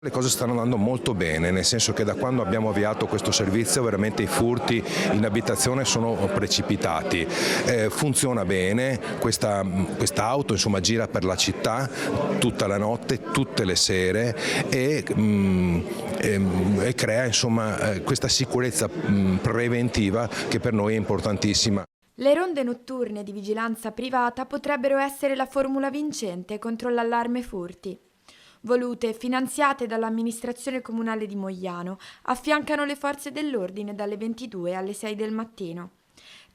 Le cose stanno andando molto bene, nel senso che da quando abbiamo avviato questo servizio veramente i furti in abitazione sono precipitati. Funziona bene, questa auto insomma gira per la città tutta la notte, tutte le sere e crea insomma questa sicurezza preventiva che per noi è importantissima. Le ronde notturne di vigilanza privata potrebbero essere la formula vincente contro l'allarme furti. Volute e finanziate dall'amministrazione comunale di Mogliano, affiancano le forze dell'ordine dalle 22 alle 6 del mattino.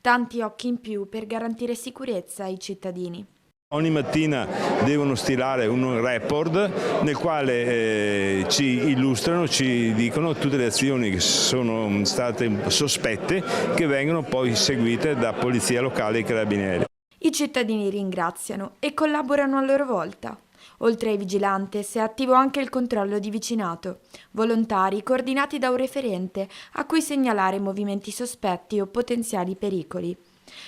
Tanti occhi in più per garantire sicurezza ai cittadini. Ogni mattina devono stilare un report nel quale ci illustrano, ci dicono tutte le azioni che sono state sospette, che vengono poi seguite da polizia locale e carabinieri. I cittadini ringraziano e collaborano a loro volta. Oltre ai vigilantes è attivo anche il controllo di vicinato, volontari coordinati da un referente a cui segnalare movimenti sospetti o potenziali pericoli.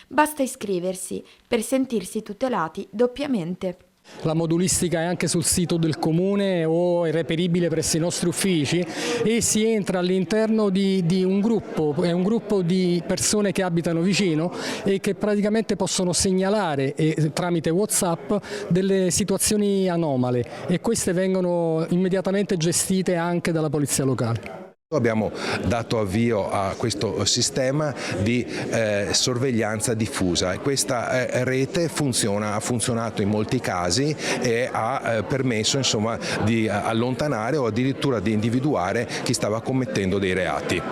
Basta iscriversi per sentirsi tutelati doppiamente. La modulistica è anche sul sito del comune o è reperibile presso i nostri uffici e si entra all'interno di un gruppo, è un gruppo di persone che abitano vicino e che praticamente possono segnalare tramite WhatsApp delle situazioni anomale e queste vengono immediatamente gestite anche dalla polizia locale. Abbiamo dato avvio a questo sistema di sorveglianza diffusa e questa rete ha funzionato in molti casi e ha permesso insomma, di allontanare o addirittura di individuare chi stava commettendo dei reati.